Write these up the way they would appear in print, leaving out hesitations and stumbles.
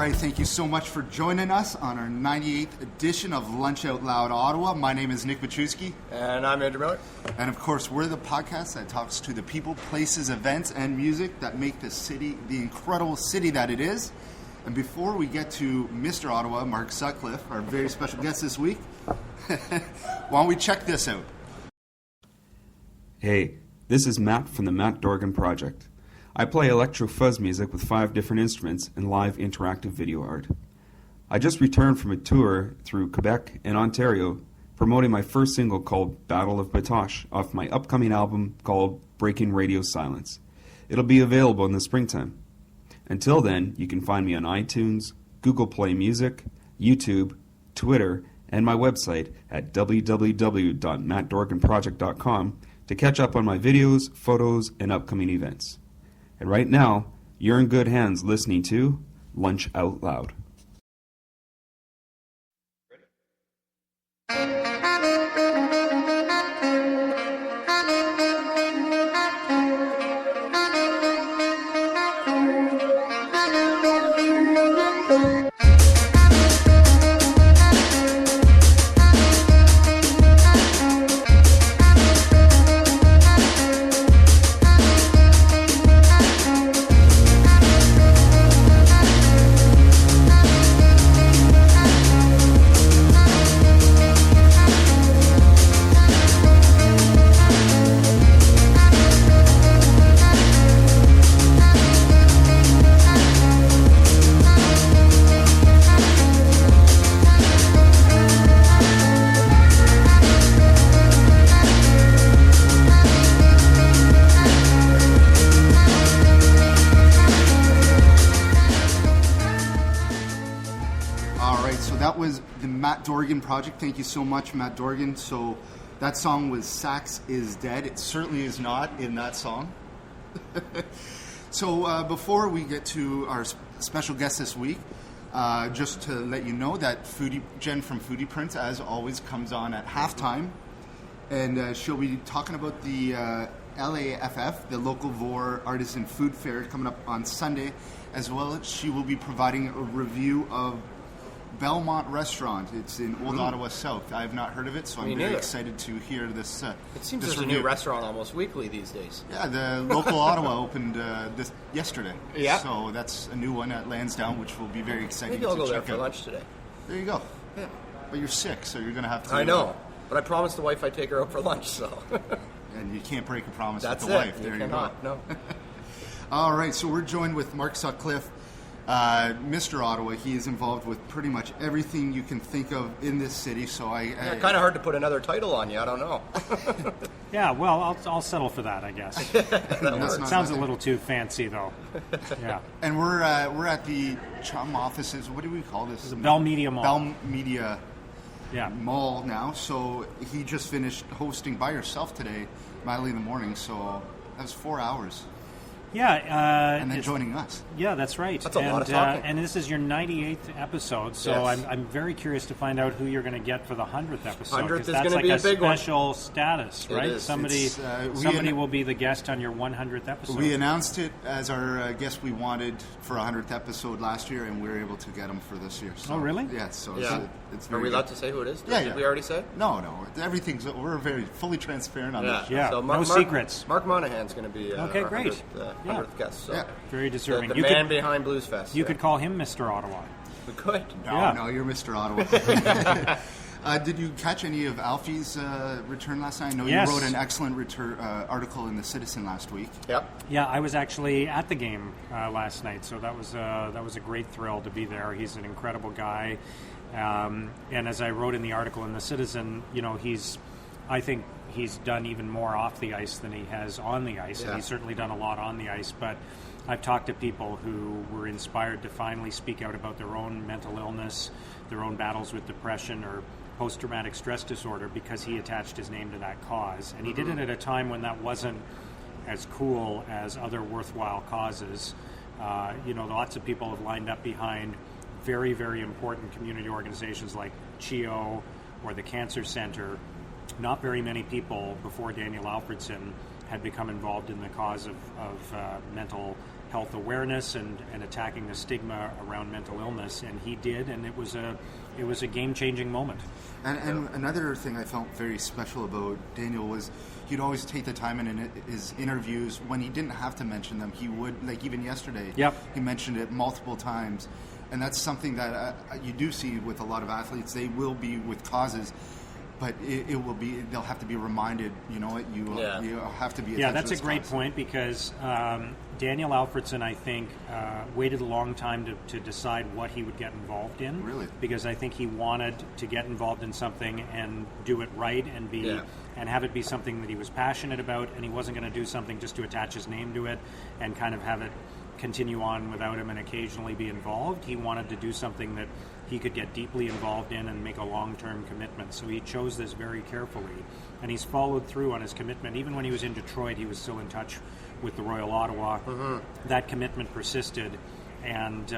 right, thank you so much for joining us on our 98th edition of Lunch Out Loud Ottawa. My name is Nick Machuski. And I'm Andrew Miller. And of course, we're the podcast that talks to the people, places, events, and music that make this city the incredible city that it is. And before we get to Mr. Ottawa, Mark Sutcliffe, our very special guest this week, why don't we check this out? Hey, this is Matt from the Matt Dorgan Project. I play electro fuzz music with 5 different instruments and live interactive video art. I just returned from a tour through Quebec and Ontario promoting my first single called Battle of Batoche off my upcoming album called Breaking Radio Silence. It'll be available in the springtime. Until then, you can find me on iTunes, Google Play Music, YouTube, Twitter, and my website at www.mattdorganproject.com to catch up on my videos, photos, and upcoming events. And right now, you're in good hands listening to Lunch Out Loud. Dorgan Project. Thank you so much, Matt Dorgan. So that song was Sax is Dead. It certainly is not in that song. So before we get to our special guest this week, just to let you know that Jen from Foodie Prints, as always, comes on at halftime. And she'll be talking about the LAFF, the Local Vor Artisan Food Fair, coming up on Sunday, as well as she will be providing a review of Belmont Restaurant. It's in Old Ottawa South. I have not heard of it, so I'm very excited to hear this. It seems there's a new restaurant almost weekly these days. Yeah, the local Ottawa opened yesterday. Yeah. So that's a new one at Lansdowne, which will be very exciting. Maybe I'll go there out for lunch today. There you go. Yeah. But you're sick, so you're going to have to... I know, but I promised the wife I'd take her out for lunch, so... And you can't break a promise with the wife. There you cannot, go. No. All right, so we're joined with Mark Sutcliffe, Mr. Ottawa. He is involved with pretty much everything you can think of in this city. So kind of hard to put another title on you. I don't know. Yeah, well, I'll settle for that, I guess. It sounds a little too fancy, though. Yeah. And we're at the Chum offices. What do we call this? The Bell Media Mall. Bell Media Mall now. So he just finished hosting by yourself today, Mildly in the Morning. So that was 4 hours. Yeah. And then joining us. Yeah, that's right. That's a lot of talking. And this is your 98th episode, so yes. I'm very curious to find out who you're going to get for the 100th episode. 100th is that's going to be a big one. Special status, right? It is. Somebody will be the guest on your 100th episode. We announced it as our guest we wanted for a 100th episode last year, and we were able to get him for this year. So, oh, really? Yeah. So yeah. It's very Are we good. allowed to say who it is? Yeah. Did we already say? No. We're very fully transparent on this. Yeah. So No secrets. Mark Monahan's going to be okay, our great. 100th guest. So. Yeah. Very deserving. The man behind Blues Fest. You could call him Mr. Ottawa. We could. No, you're Mr. Ottawa. Did you catch any of Alfie's return last night? I know you wrote an excellent article in The Citizen last week. Yep. Yeah, I was actually at the game last night, so that was a great thrill to be there. He's an incredible guy, and as I wrote in the article in The Citizen, I think he's done even more off the ice than he has on the ice, and he's certainly done a lot on the ice, but I've talked to people who were inspired to finally speak out about their own mental illness, their own battles with depression or post-traumatic stress disorder, because he attached his name to that cause. And he did it at a time when that wasn't as cool as other worthwhile causes. Lots of people have lined up behind very, very important community organizations like CHEO or the Cancer Center. Not very many people before Daniel Alfredson had become involved in the cause of mental health awareness and attacking the stigma around mental illness, and he did, and it was a game-changing moment. And another thing I felt very special about Daniel was he'd always take the time in his interviews when he didn't have to mention them. He would, like even yesterday, he mentioned it multiple times. And that's something that you do see with a lot of athletes. They will be with causes, but they'll have to be reminded, you know what, you have to be attention Yeah, that's to a this great cause. point, because Daniel Alfredson, I think, waited a long time to decide what he would get involved in. Really? Because I think he wanted to get involved in something and do it right and have it be something that he was passionate about, and he wasn't going to do something just to attach his name to it and kind of have it continue on without him and occasionally be involved. He wanted to do something that he could get deeply involved in and make a long-term commitment. So he chose this very carefully, and he's followed through on his commitment. Even when he was in Detroit, he was still in touch with the Royal Ottawa. That commitment persisted, and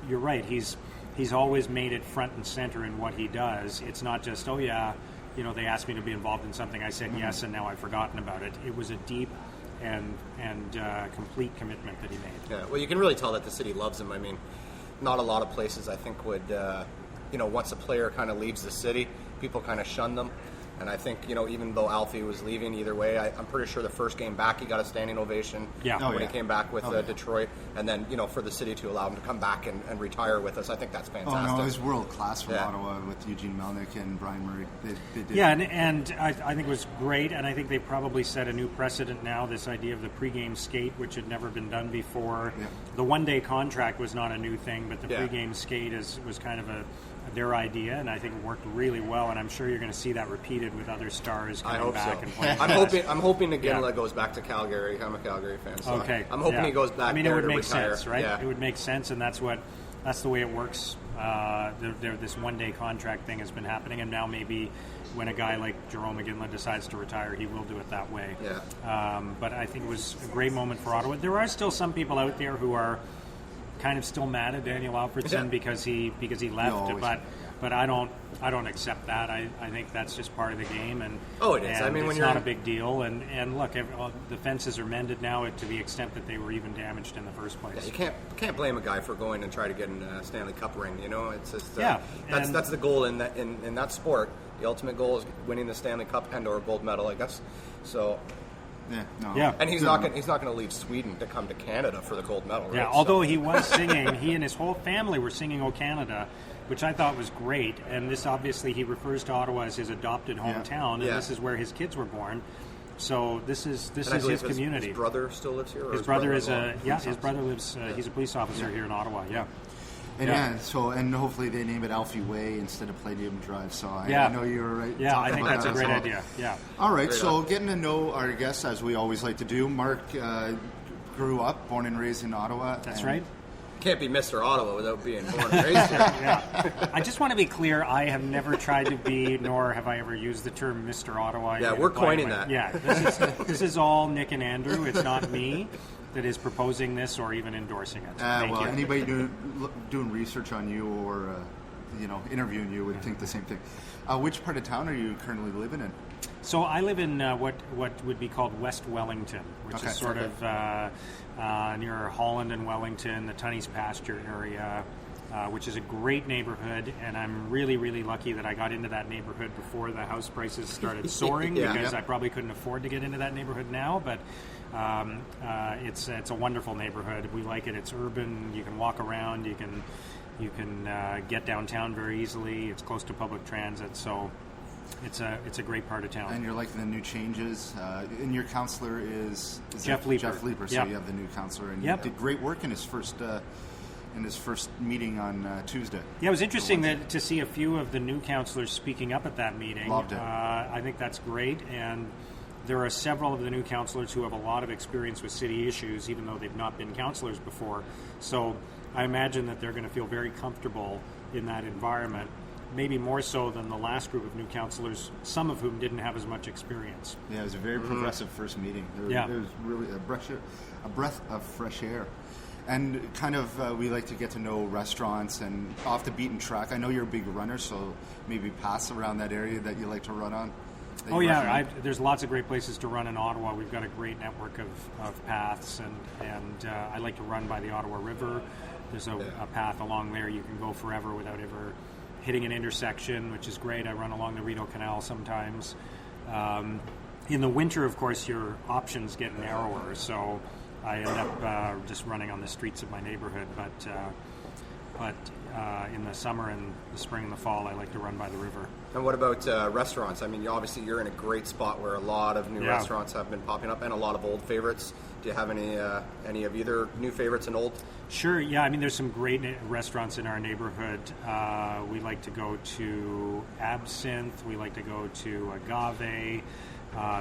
you're right. He's always made it front and center in what he does. It's not just, oh yeah, you know, they asked me to be involved in something, I said yes, and now I've forgotten about it. It was a deep and complete commitment that he made. Yeah, well, you can really tell that the city loves him. I mean, not a lot of places I think would, once a player kind of leaves the city, people kind of shun them. And I think, even though Alfie was leaving either way, I'm pretty sure the first game back he got a standing ovation when he came back with Detroit. And then, for the city to allow him to come back and retire with us, I think that's fantastic. Oh, no, it was world class from Ottawa with Eugene Melnick and Brian Murray. They did. Yeah, and I think it was great, and I think they probably set a new precedent now, this idea of the pregame skate, which had never been done before. Yeah. The one-day contract was not a new thing, but the pregame skate was kind of their idea, and I think it worked really well, and I'm sure you're going to see that repeated with other stars coming back and playing. I'm hoping Ginla goes back to Calgary. I'm a Calgary fan, so I'm hoping he goes back. I mean, there it would make retire. sense, right? Yeah. It would make sense, and that's the way it works. This one-day contract thing has been happening, and now maybe when a guy like Jerome Ginla decides to retire, he will do it that way. Yeah. But I think it was a great moment for Ottawa. There are still some people out there who are kind of still mad at Daniel Alfredson because he left, but I don't accept that. I think that's just part of the game, and it is. I mean, it's not a big deal. And look, the fences are mended now to the extent that they were even damaged in the first place. Yeah, you can't blame a guy for going and try to get a Stanley Cup ring. It's just that's the goal in that sport. The ultimate goal is winning the Stanley Cup and or a gold medal, I guess. So. Yeah. And he's not going to leave Sweden to come to Canada for the gold medal, right? Yeah, although he was singing, he and his whole family were singing "O Canada," which I thought was great. And this obviously he refers to Ottawa as his adopted hometown, and this is where his kids were born. So this is his community. His brother still lives here. Or his brother is his brother lives. He's a police officer here in Ottawa. Yeah. And hopefully they name it Alfie Way instead of Palladium Drive. So I know you were right. Yeah, I think that's a great idea. Yeah. All right, so getting to know our guests as we always like to do. Mark grew up, born and raised in Ottawa. That's right. Can't be Mr. Ottawa without being born and raised here. I just want to be clear, I have never tried to be, nor have I ever used the term Mr. Ottawa. Yeah, we're coining that. Yeah, this is all Nick and Andrew. It's not me that is proposing this or even endorsing it. Thank you. Anybody doing research on you or interviewing you would think the same thing. Which part of town are you currently living in? So I live in what would be called West Wellington, which is sort of near Holland and Wellington, the Tunney's Pasture area, which is a great neighborhood, and I'm really, really lucky that I got into that neighborhood before the house prices started soaring because I probably couldn't afford to get into that neighborhood now, but it's a wonderful neighborhood. We like it. It's urban. You can walk around. You can get downtown very easily. It's close to public transit, so it's a great part of town. And you're liking the new changes. And your counselor is Jeff Leeper. Jeff Leeper. So you have the new counselor, and he did great work in his first meeting on Tuesday. Yeah, it was interesting to see a few of the new counselors speaking up at that meeting. Loved it. I think that's great, and there are several of the new counselors who have a lot of experience with city issues, even though they've not been counselors before. So I imagine that they're going to feel very comfortable in that environment, maybe more so than the last group of new counselors, some of whom didn't have as much experience. Yeah, it was a very progressive first meeting. It was really a breath of fresh air. And kind of, we like to get to know restaurants and off the beaten track. I know you're a big runner, so maybe paths around that area that you like to run on. that Oh you yeah, recommend? there's lots of great places to run in Ottawa. We've got a great network of paths, and I like to run by the Ottawa River. There's a path along there you can go forever without ever hitting an intersection, which is great. I run along the Rideau Canal sometimes. In the winter, of course, your options get narrower, so I end up just running on the streets of my neighborhood. But in the summer and the spring and the fall, I like to run by the river. And what about restaurants? I mean, obviously you're in a great spot where a lot of new restaurants have been popping up and a lot of old favorites. Do you have any of either new favorites and old? Sure, yeah. I mean, there's some great restaurants in our neighborhood. We like to go to Absinthe. We like to go to Agave.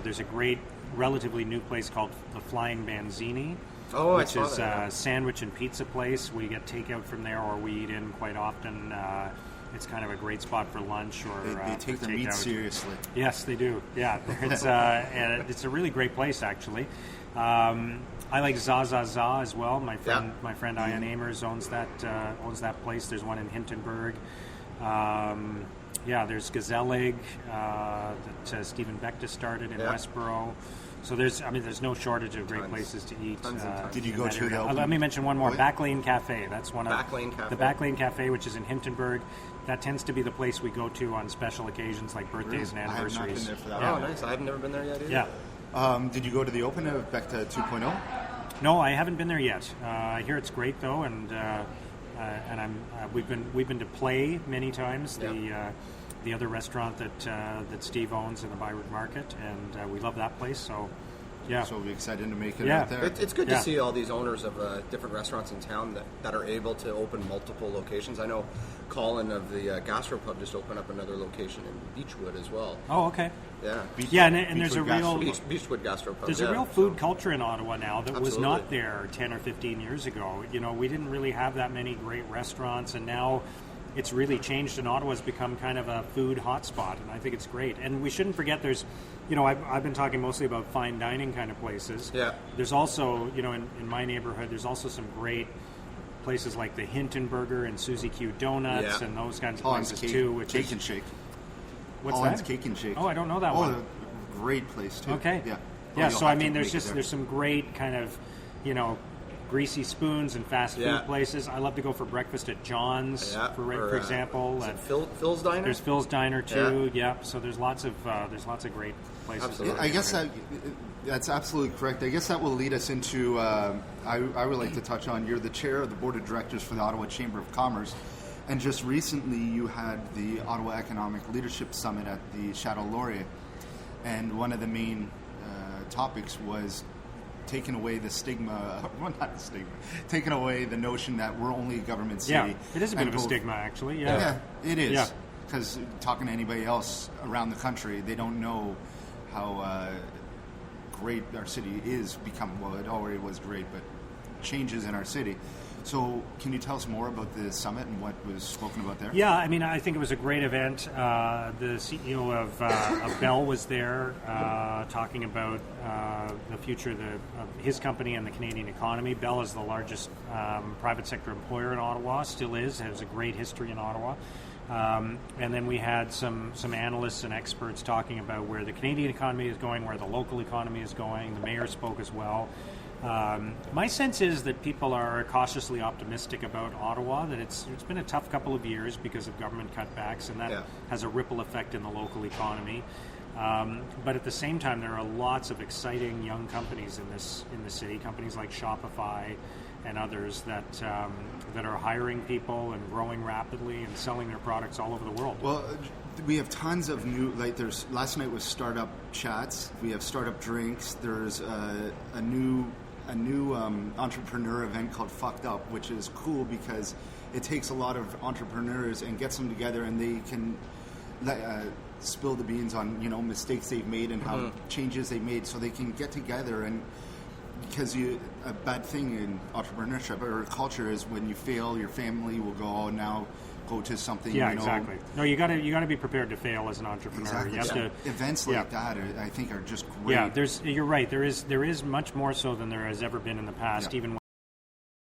There's a great, relatively new place called the Flying Banzini. Oh, which I saw is that. a sandwich and pizza place. We get takeout from there, or we eat in quite often. It's kind of a great spot for lunch or They take their meat seriously. Yes, they do. Yeah, and it's a really great place actually. I like Za as well. My friend Ian Amers owns that place. There's one in Hintonburg. There's Gezellig that Stephen Beckta started in Westboro. So there's no shortage of great places to eat. Did you go to the open? Let me mention one more. Backlane Cafe. That's one of Backlane the Backlane Cafe, which is in Hintonburg. That tends to be the place we go to on special occasions like birthdays and anniversaries. I have not been there for that. Oh, nice. I've never been there yet either. Yeah. Did you go to the open of Becta 2.0? No, I haven't been there yet. I hear it's great though, and we've been to Play many times. The other restaurant that Steve owns in the Byward Market, and we love that place. So, yeah. So we'll be excited to make it out there. It's good to see all these owners of different restaurants in town that are able to open multiple locations. I know Colin of the Gastropub just opened up another location in Beechwood as well. Oh, okay. Yeah. And there's a real Beechwood Gastropub. There's a real food culture in Ottawa now that was Absolutely. not there 10 or 15 years ago. You know, we didn't really have that many great restaurants, and now it's really changed, and Ottawa's become kind of a food hotspot, and I think it's great. And we shouldn't forget there's, I've been talking mostly about fine dining kind of places. Yeah. There's also, in my neighborhood, there's also some great places like the Hintonburger and Susie Q Donuts and those kinds of places too. Which Cake and Shake. What's Holland's that? Cake and Shake. Oh, I don't know that one. A great place too. Okay. Yeah. Yeah. You'll So I have to mean, there's make it there. there's some great kind of, greasy spoons and fast food places. I love to go for breakfast at John's, for example. Is it Phil's Diner? There's Phil's Diner too. Yeah. So there's lots of great places. Absolutely. I guess that's absolutely correct. I guess that will lead us into. I would like to touch on. You're the chair of the board of directors for the Ottawa Chamber of Commerce, and just recently you had the Ottawa Economic Leadership Summit at the Chateau Laurier, and one of the main topics was taking away the stigma. Well, not the stigma. Taking away the notion that we're only a government city. Yeah, it is a bit of a stigma, actually. Yeah, it is. Yeah. Because talking to anybody else around the country, they don't know how great our city is become. Well, it already was great, but changes in our city. So can you tell us more about the summit and what was spoken about there? Yeah, I mean, I think it was a great event. The CEO of Bell was there talking about the future of his company and the Canadian economy. Bell is the largest private sector employer in Ottawa, still is, has a great history in Ottawa. And then we had some analysts and experts talking about where the Canadian economy is going, where the local economy is going. The mayor spoke as well. My sense is that people are cautiously optimistic about Ottawa, that it's been a tough couple of years because of government cutbacks, and that has a ripple effect in the local economy. But at the same time, there are lots of exciting young companies in the city, companies like Shopify and others that are hiring people and growing rapidly and selling their products all over the world. Well, we have tons of new. Last night was startup chats. We have startup drinks. There's a new entrepreneur event called Fucked Up, which is cool because it takes a lot of entrepreneurs and gets them together, and they can spill the beans on mistakes they've made and how changes they made, so they can get together. And because a bad thing in entrepreneurship or culture is when you fail, your family will go go to something. Yeah, exactly. No, you got to be prepared to fail as an entrepreneur. Exactly. You have to, events like that, I think, are just great. Yeah, you're right. There is much more so than there has ever been in the past, even